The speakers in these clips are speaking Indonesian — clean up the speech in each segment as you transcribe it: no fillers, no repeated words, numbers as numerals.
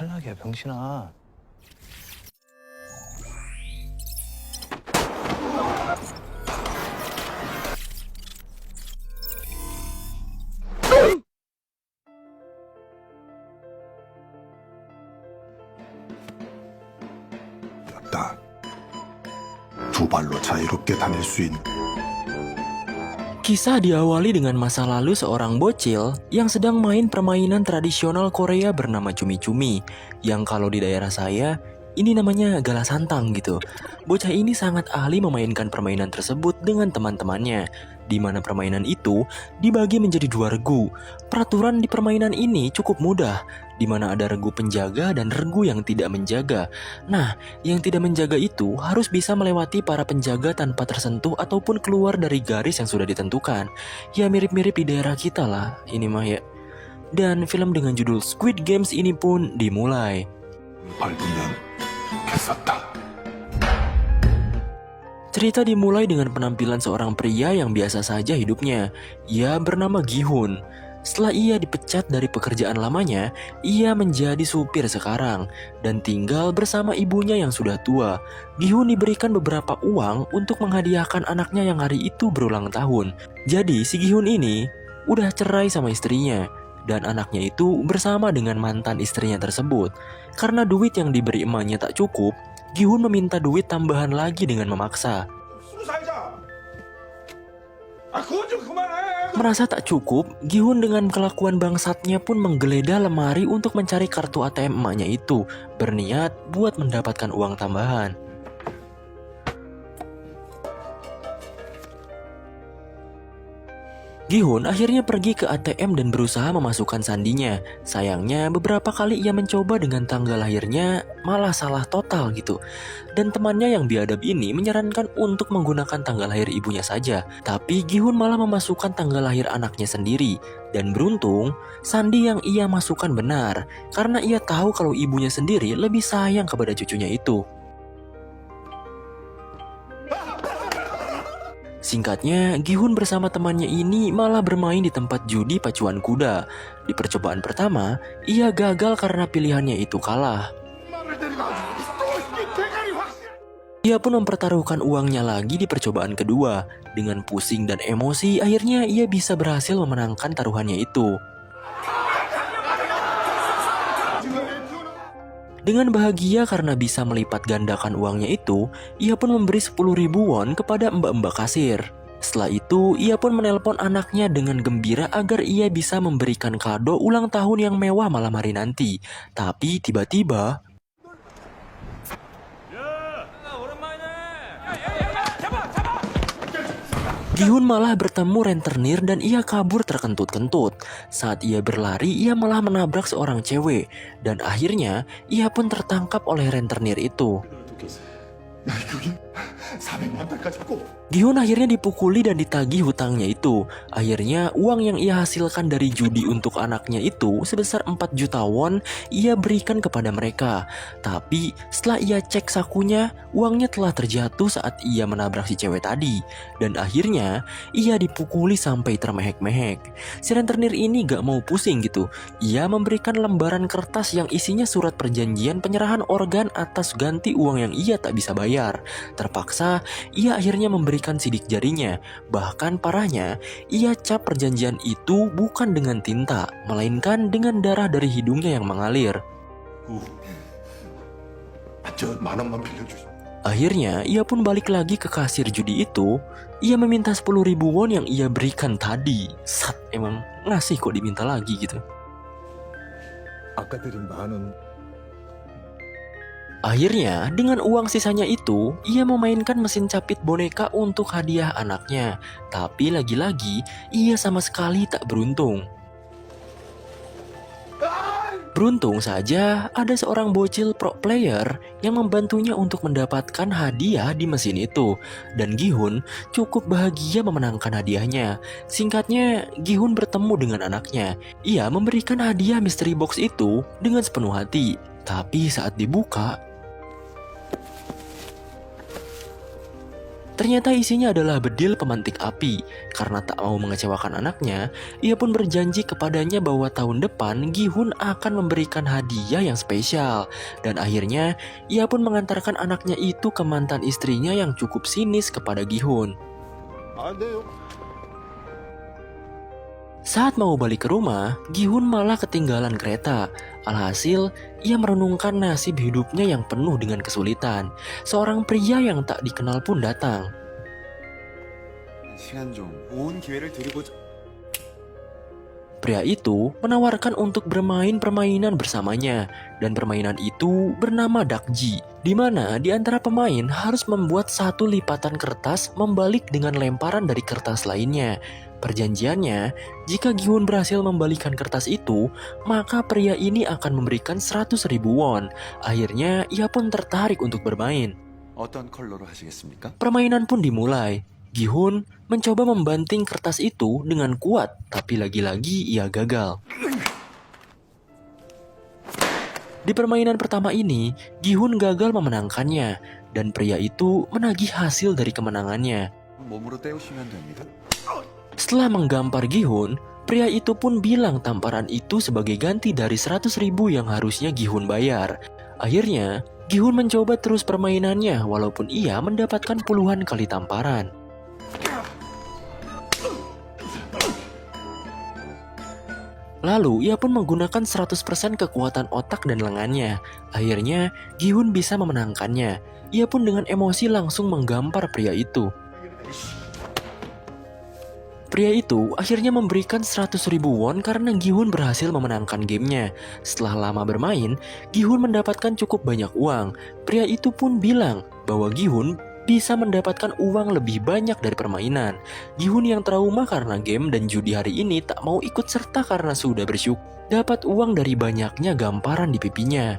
탈락이야, 병신아. 다 두 발로 자유롭게 다닐 수 있는 Kisah diawali dengan masa lalu seorang bocil yang sedang main permainan tradisional Korea bernama cumi-cumi, yang kalau di daerah saya ini namanya gala santang gitu. Bocah ini sangat ahli memainkan permainan tersebut dengan teman-temannya, di mana permainan itu dibagi menjadi 2 regu. Peraturan di permainan ini cukup mudah, di mana ada regu penjaga dan regu yang tidak menjaga. Nah, yang tidak menjaga itu harus bisa melewati para penjaga tanpa tersentuh ataupun keluar dari garis yang sudah ditentukan. Ya mirip-mirip di daerah kita lah, ini mah ya. Dan film dengan judul Squid Games ini pun dimulai. 밟으면 개쌌다. Cerita dimulai dengan penampilan seorang pria yang biasa saja hidupnya. Ia bernama Gi-hun. Setelah ia dipecat dari pekerjaan lamanya, ia menjadi supir sekarang dan tinggal bersama ibunya yang sudah tua. Gi-hun diberikan beberapa uang untuk menghadiahkan anaknya yang hari itu berulang tahun. Jadi si Gi-hun ini udah cerai sama istrinya dan anaknya itu bersama dengan mantan istrinya tersebut. Karena duit yang diberi emaknya tak cukup, Gi-hun meminta duit tambahan lagi dengan memaksa. Merasa tak cukup, Gi-hun dengan kelakuan bangsatnya pun menggeledah lemari untuk mencari kartu ATM emaknya itu, berniat buat mendapatkan uang tambahan. Gi-hun akhirnya pergi ke ATM dan berusaha memasukkan sandinya. Sayangnya beberapa kali ia mencoba dengan tanggal lahirnya malah salah total gitu. Dan temannya yang biadab ini menyarankan untuk menggunakan tanggal lahir ibunya saja. Tapi Gi-hun malah memasukkan tanggal lahir anaknya sendiri. Dan beruntung, sandi yang ia masukkan benar. Karena ia tahu kalau ibunya sendiri lebih sayang kepada cucunya itu. Singkatnya, Gi-hun bersama temannya ini malah bermain di tempat judi pacuan kuda. Di percobaan pertama, ia gagal karena pilihannya itu kalah. Ia pun mempertaruhkan uangnya lagi di percobaan kedua. Dengan pusing dan emosi, akhirnya ia bisa berhasil memenangkan taruhannya itu. Dengan bahagia karena bisa melipat gandakan uangnya itu, ia pun memberi 10.000 won kepada mbak-mbak kasir. Setelah itu, ia pun menelpon anaknya dengan gembira agar ia bisa memberikan kado ulang tahun yang mewah malam hari nanti. Tapi tiba-tiba, Gi-hun malah bertemu rentenir dan ia kabur terkentut-kentut. Saat ia berlari, ia malah menabrak seorang cewek. Dan akhirnya, ia pun tertangkap oleh rentenir itu. 야, 여기 400만 달까지 꼭. Gi-hun akhirnya dipukuli dan ditagih hutangnya itu. Akhirnya uang yang ia hasilkan dari judi untuk anaknya itu sebesar 4 juta won ia berikan kepada mereka. Tapi setelah ia cek sakunya, uangnya telah terjatuh saat ia menabrak si cewek tadi. Dan akhirnya ia dipukuli sampai termehek-mehek. Si rentenir ini gak mau pusing gitu. Ia memberikan lembaran kertas yang isinya surat perjanjian penyerahan organ atas ganti uang yang ia tak bisa bayar. Terpaksa, ia akhirnya memberikan sidik jarinya. Bahkan parahnya, ia cap perjanjian itu bukan dengan tinta, melainkan dengan darah dari hidungnya yang mengalir. 저 10,000원만 빌려주시. Akhirnya, ia pun balik lagi ke kasir judi itu. Ia meminta 10.000 won yang ia berikan tadi. Sat, emang ngasih kok diminta lagi gitu. 아까 드린 10,000원. Akhirnya, dengan uang sisanya itu, ia memainkan mesin capit boneka untuk hadiah anaknya. Tapi lagi-lagi, ia sama sekali tak beruntung. Beruntung saja, ada seorang bocil pro player yang membantunya untuk mendapatkan hadiah di mesin itu. Dan Gi-hun cukup bahagia memenangkan hadiahnya. Singkatnya, Gi-hun bertemu dengan anaknya. Ia memberikan hadiah mystery box itu dengan sepenuh hati. Tapi saat dibuka, Ternyata isinya adalah bedil pemantik api. Karena tak mau mengecewakan anaknya, ia pun berjanji kepadanya bahwa tahun depan Gi-hun akan memberikan hadiah yang spesial. Dan akhirnya, ia pun mengantarkan anaknya itu ke mantan istrinya yang cukup sinis kepada Gi-hun. Saat mau balik ke rumah, Gi-hun malah ketinggalan kereta. Alhasil, ia merenungkan nasib hidupnya yang penuh dengan kesulitan. Seorang pria yang tak dikenal pun datang. 시간 좀 좋은 기회를 드리고자. Pria itu menawarkan untuk bermain permainan bersamanya, dan permainan itu bernama dakji, di mana di antara pemain harus membuat satu lipatan kertas membalik dengan lemparan dari kertas lainnya. Perjanjiannya, jika Gi-hun berhasil membalikan kertas itu, maka pria ini akan memberikan 100.000 won. Akhirnya, ia pun tertarik untuk bermain. 어떤 컬러로 하시겠습니까? Permainan pun dimulai. Gi-hun mencoba membanting kertas itu dengan kuat, tapi lagi-lagi ia gagal. Di permainan pertama ini, Gi-hun gagal memenangkannya, dan pria itu menagih hasil dari kemenangannya. 몸으로 때우시면 됩니다. Setelah menggampar Gi-hun, pria itu pun bilang tamparan itu sebagai ganti dari 100.000 yang harusnya Gi-hun bayar. Akhirnya, Gi-hun mencoba terus permainannya walaupun ia mendapatkan puluhan kali tamparan. Lalu, ia pun menggunakan 100% kekuatan otak dan lengannya. Akhirnya, Gi-hun bisa memenangkannya. Ia pun dengan emosi langsung menggampar pria itu. Pria itu akhirnya memberikan 100.000 won karena Gi-hun berhasil memenangkan gamenya. Setelah lama bermain, Gi-hun mendapatkan cukup banyak uang. Pria itu pun bilang bahwa Gi-hun bisa mendapatkan uang lebih banyak dari permainan. Gi-hun yang trauma karena game dan judi hari ini tak mau ikut serta karena sudah bersyukur dapat uang dari banyaknya gamparan di pipinya.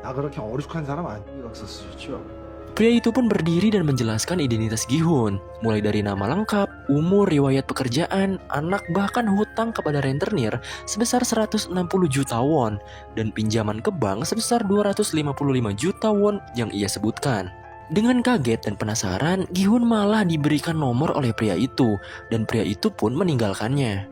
나 그렇게 어리숙한 사람 아니라고 썼었죠. Pria itu pun berdiri dan menjelaskan identitas Gi-hun, mulai dari nama lengkap, umur, riwayat pekerjaan, anak, bahkan hutang kepada rentenir sebesar 160 juta won, dan pinjaman ke bank sebesar 255 juta won yang ia sebutkan. Dengan kaget dan penasaran, Gi-hun malah diberikan nomor oleh pria itu, dan pria itu pun meninggalkannya.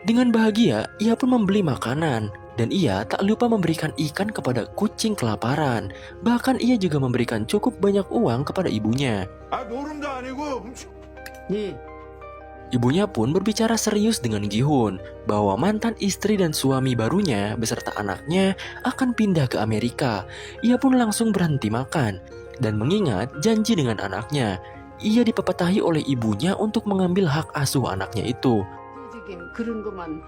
Dengan bahagia, ia pun membeli makanan. Dan ia tak lupa memberikan ikan kepada kucing kelaparan. Bahkan ia juga memberikan cukup banyak uang kepada ibunya. 노름도 아니고 Ibunya pun berbicara serius dengan Gi-hun bahwa mantan istri dan suami barunya beserta anaknya akan pindah ke Amerika. Ia pun langsung berhenti makan dan mengingat janji dengan anaknya. Ia dipepetahi oleh ibunya untuk mengambil hak asuh anaknya itu. 그런 것만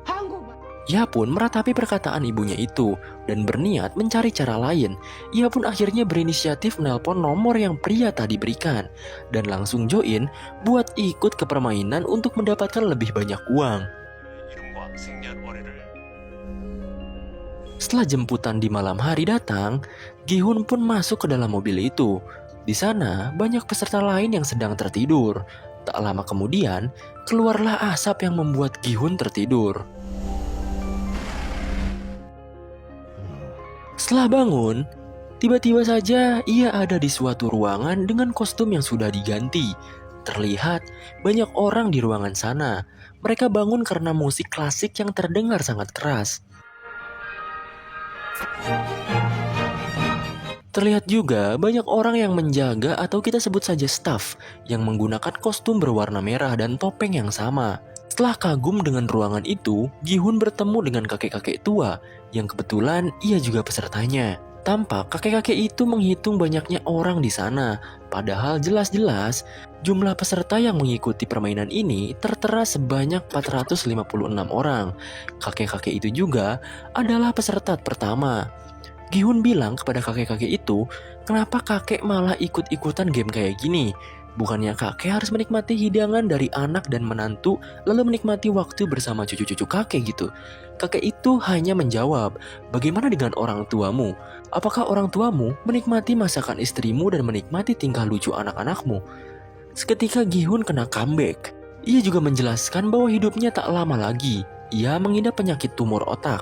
한국만 Ia pun meratapi perkataan ibunya itu dan berniat mencari cara lain. Ia pun akhirnya berinisiatif menelpon nomor yang pria tadi berikan dan langsung join buat ikut ke permainan untuk mendapatkan lebih banyak uang. Setelah jemputan di malam hari datang, Gi-hun pun masuk ke dalam mobil itu. Di sana banyak peserta lain yang sedang tertidur. Tak lama kemudian, keluarlah asap yang membuat Gi-hun tertidur. Setelah bangun, tiba-tiba saja ia ada di suatu ruangan dengan kostum yang sudah diganti. Terlihat banyak orang di ruangan sana. Mereka bangun karena musik klasik yang terdengar sangat keras. Terlihat juga banyak orang yang menjaga atau kita sebut saja staff yang menggunakan kostum berwarna merah dan topeng yang sama. Setelah kagum dengan ruangan itu, Gi-hun bertemu dengan kakek-kakek tua yang kebetulan ia juga pesertanya. Tampak kakek-kakek itu menghitung banyaknya orang di sana, padahal jelas-jelas jumlah peserta yang mengikuti permainan ini tertera sebanyak 456 orang. Kakek-kakek itu juga adalah peserta pertama. Gi-hun bilang kepada kakek-kakek itu, kenapa kakek malah ikut-ikutan game kayak gini? Bukannya kakek harus menikmati hidangan dari anak dan menantu, lalu menikmati waktu bersama cucu-cucu kakek gitu. Kakek itu hanya menjawab, bagaimana dengan orang tuamu? Apakah orang tuamu menikmati masakan istrimu dan menikmati tingkah lucu anak-anakmu? Seketika Gi-hun kena comeback. Ia juga menjelaskan bahwa hidupnya tak lama lagi. Ia mengidap penyakit tumor otak.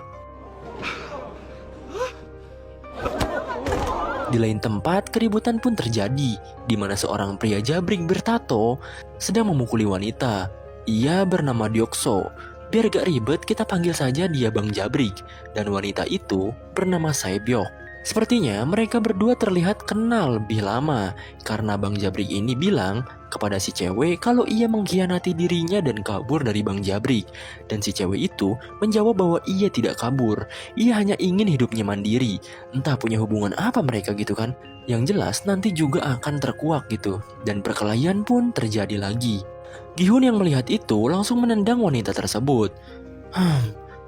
Di lain tempat, keributan pun terjadi, di mana seorang pria jabrik bertato sedang memukuli wanita. Ia bernama Diokso. Biar gak ribet, kita panggil saja dia Bang Jabrik. Dan wanita itu bernama Saebyok. Sepertinya mereka berdua terlihat kenal lebih lama, karena Bang Jabrik ini bilang kepada si cewek kalau ia mengkhianati dirinya dan kabur dari Bang Jabrik. Dan si cewek itu menjawab bahwa ia tidak kabur, ia hanya ingin hidupnya mandiri. Entah punya hubungan apa mereka gitu kan. Yang jelas nanti juga akan terkuak gitu. Dan perkelahian pun terjadi lagi. Gihun yang melihat itu langsung menendang wanita tersebut.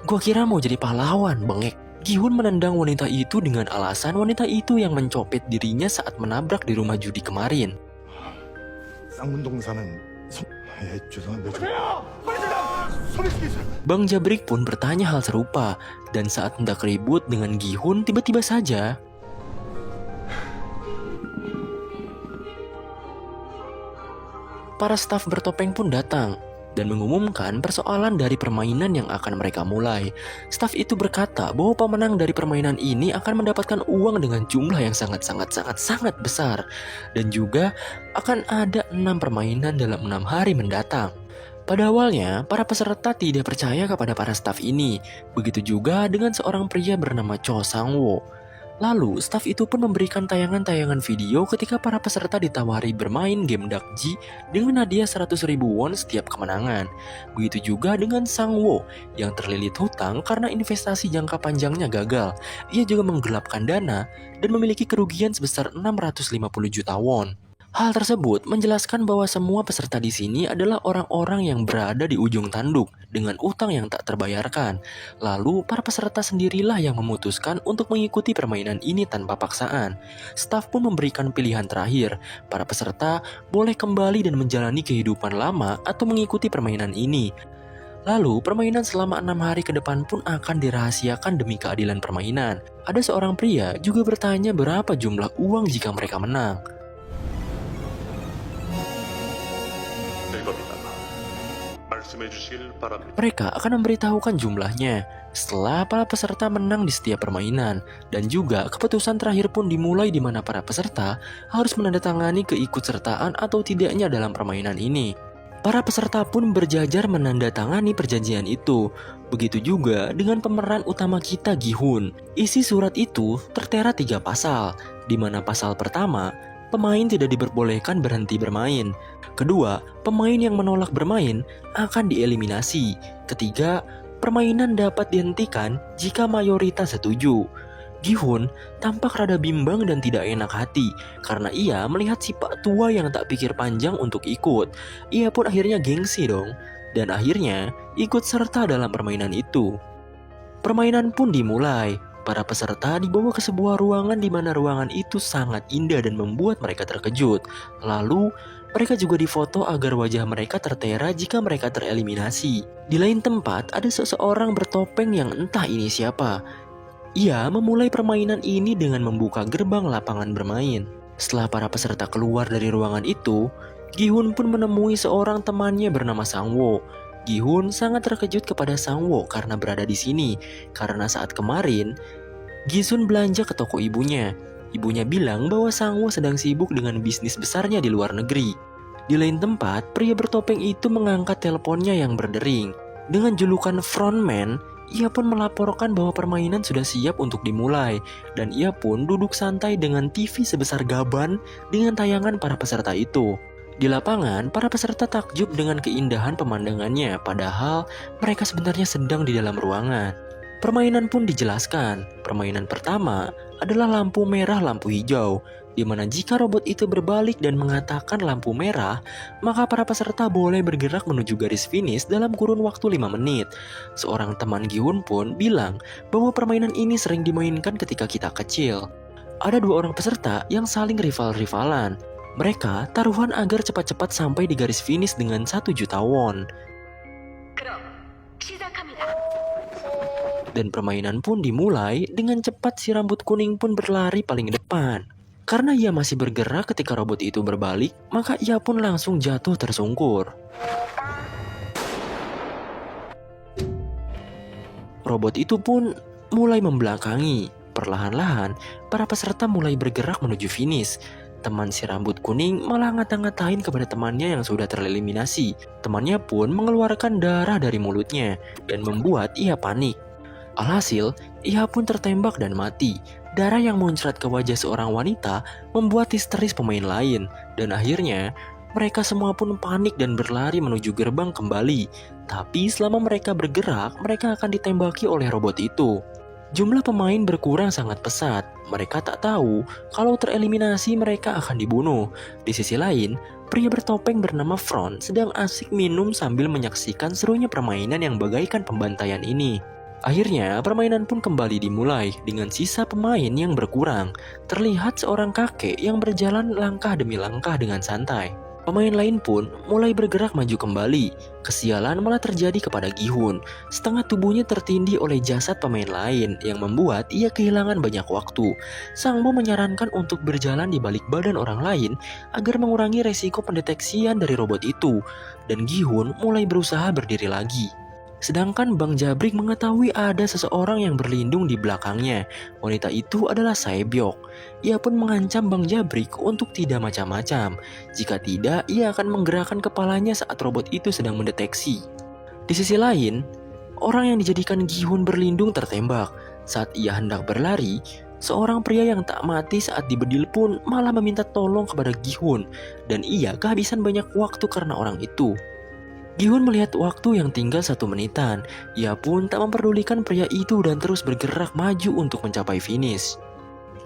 Gua kira mau jadi pahlawan, bengek. Gihun menendang wanita itu dengan alasan wanita itu yang mencopet dirinya saat menabrak di rumah judi kemarin. 쌍문동사는 죄송한데 Bang Jabrik pun bertanya hal serupa, dan saat hendak ribut dengan Gihun, tiba-tiba saja para staf bertopeng pun datang dan mengumumkan persoalan dari permainan yang akan mereka mulai. Staf itu berkata bahwa pemenang dari permainan ini akan mendapatkan uang dengan jumlah yang sangat besar. Dan juga akan ada 6 permainan dalam 6 hari mendatang. Pada awalnya, para peserta tidak percaya kepada para staf ini. Begitu juga dengan seorang pria bernama Cho Sang-wo. Lalu, staf itu pun memberikan tayangan-tayangan video ketika para peserta ditawari bermain game Dakji dengan hadiah 100.000 won setiap kemenangan. Begitu juga dengan Sang-wo yang terlilit hutang karena investasi jangka panjangnya gagal. Ia juga menggelapkan dana dan memiliki kerugian sebesar 650 juta won. Hal tersebut menjelaskan bahwa semua peserta di sini adalah orang-orang yang berada di ujung tanduk dengan utang yang tak terbayarkan. Lalu para peserta sendirilah yang memutuskan untuk mengikuti permainan ini tanpa paksaan. Staf pun memberikan pilihan terakhir. Para peserta boleh kembali dan menjalani kehidupan lama atau mengikuti permainan ini. Lalu permainan selama 6 hari ke depan pun akan dirahasiakan demi keadilan permainan. Ada seorang pria juga bertanya berapa jumlah uang jika mereka menang. Mereka akan memberitahukan jumlahnya setelah para peserta menang di setiap permainan, dan juga keputusan terakhir pun dimulai di mana para peserta harus menandatangani keikutsertaan atau tidaknya dalam permainan ini. Para peserta pun berjajar menandatangani perjanjian itu. Begitu juga dengan pemeran utama kita, Gihun. Isi surat itu tertera 3 pasal, di mana pasal pertama, pemain tidak diperbolehkan berhenti bermain. Kedua, pemain yang menolak bermain akan dieliminasi. Ketiga, permainan dapat dihentikan jika mayoritas setuju. Gihun tampak rada bimbang dan tidak enak hati karena ia melihat si pak tua yang tak pikir panjang untuk ikut. Ia pun akhirnya gengsi dong, dan akhirnya ikut serta dalam permainan itu. Permainan pun dimulai. Para peserta dibawa ke sebuah ruangan di mana ruangan itu sangat indah dan membuat mereka terkejut. Lalu, mereka juga difoto agar wajah mereka tertera jika mereka tereliminasi. Di lain tempat, ada seseorang bertopeng yang entah ini siapa. Ia memulai permainan ini dengan membuka gerbang lapangan bermain. Setelah para peserta keluar dari ruangan itu, Gihun pun menemui seorang temannya bernama Sang-wo. Gihun sangat terkejut kepada Sang-wo karena berada di sini, karena saat kemarin Gisun belanja ke toko ibunya. Ibunya bilang bahwa Sang-wo sedang sibuk dengan bisnis besarnya di luar negeri. Di lain tempat, pria bertopeng itu mengangkat teleponnya yang berdering. Dengan julukan frontman, ia pun melaporkan bahwa permainan sudah siap untuk dimulai, dan ia pun duduk santai dengan TV sebesar gaban dengan tayangan para peserta itu. Di lapangan, para peserta takjub dengan keindahan pemandangannya, padahal mereka sebenarnya sedang di dalam ruangan. Permainan pun dijelaskan. Permainan pertama adalah lampu merah, lampu hijau, di mana jika robot itu berbalik dan mengatakan lampu merah, maka para peserta boleh bergerak menuju garis finish dalam kurun waktu 5 menit. Seorang teman Gihun pun bilang bahwa permainan ini sering dimainkan ketika kita kecil. Ada 2 orang peserta yang saling rival-rivalan. Mereka taruhan agar cepat-cepat sampai di garis finish dengan 1 juta won. Dan permainan pun dimulai dengan cepat. Si rambut kuning pun berlari paling depan. Karena ia masih bergerak ketika robot itu berbalik, maka ia pun langsung jatuh tersungkur. Robot itu pun mulai membelakangi. perlahan-lahan para peserta mulai bergerak menuju finish. Teman si rambut kuning malah ngata-ngatain kepada temannya yang sudah tereliminasi. Temannya pun mengeluarkan darah dari mulutnya dan membuat ia panik. Alhasil, ia pun tertembak dan mati. Darah yang muncrat ke wajah seorang wanita membuat histeris pemain lain. Dan akhirnya, mereka semua pun panik dan berlari menuju gerbang kembali. Tapi selama mereka bergerak, mereka akan ditembaki oleh robot itu. Jumlah pemain berkurang sangat pesat. Mereka tak tahu kalau tereliminasi mereka akan dibunuh. Di sisi lain, pria bertopeng bernama Front sedang asik minum sambil menyaksikan serunya permainan yang bagaikan pembantaian ini. Akhirnya, permainan pun kembali dimulai dengan sisa pemain yang berkurang. Terlihat seorang kakek yang berjalan langkah demi langkah dengan santai. Pemain lain pun mulai bergerak maju kembali. Kesialan malah terjadi kepada Gi-hun. Setengah tubuhnya tertindih oleh jasad pemain lain yang membuat ia kehilangan banyak waktu. Sang Mo menyarankan untuk berjalan di balik badan orang lain agar mengurangi resiko pendeteksian dari robot itu. Dan Gi-hun mulai berusaha berdiri lagi. Sedangkan Bang Jabrik mengetahui ada seseorang yang berlindung di belakangnya. Wanita itu adalah Saebyok. Ia pun mengancam Bang Jabrik untuk tidak macam-macam. Jika tidak, ia akan menggerakkan kepalanya saat robot itu sedang mendeteksi. Di sisi lain, orang yang dijadikan Gi-hun berlindung tertembak. Saat ia hendak berlari, seorang pria yang tak mati saat dibedil pun malah meminta tolong kepada Gi-hun. Dan ia kehabisan banyak waktu karena orang itu. Gi-hun melihat waktu yang tinggal 1 menitan. Ia pun tak memperdulikan pria itu dan terus bergerak maju untuk mencapai finish.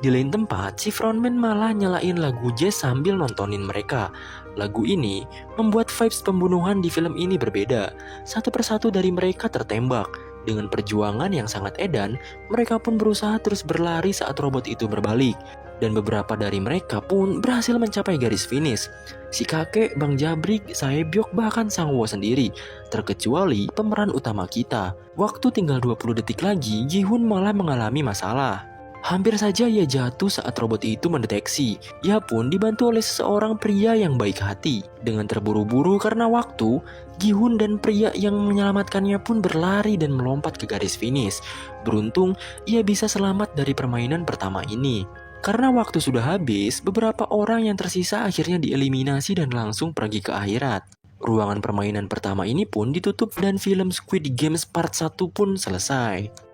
Di lain tempat, si frontman malah nyalain lagu jazz sambil nontonin mereka. Lagu ini membuat vibes pembunuhan di film ini berbeda. Satu persatu dari mereka tertembak. Dengan perjuangan yang sangat edan, mereka pun berusaha terus berlari saat robot itu berbalik. Dan beberapa dari mereka pun berhasil mencapai garis finish. Si kakek, Bang Jabrik, Saebyok, bahkan Sang Wo sendiri, terkecuali pemeran utama kita. Waktu tinggal 20 detik lagi, Gi-hun malah mengalami masalah. Hampir saja ia jatuh saat robot itu mendeteksi. Ia pun dibantu oleh seseorang pria yang baik hati. Dengan terburu-buru karena waktu, Gi-hun dan pria yang menyelamatkannya pun berlari dan melompat ke garis finish. Beruntung, ia bisa selamat dari permainan pertama ini. Karena waktu sudah habis, beberapa orang yang tersisa akhirnya dieliminasi dan langsung pergi ke akhirat. Ruangan permainan pertama ini pun ditutup dan film Squid Games Part 1 pun selesai.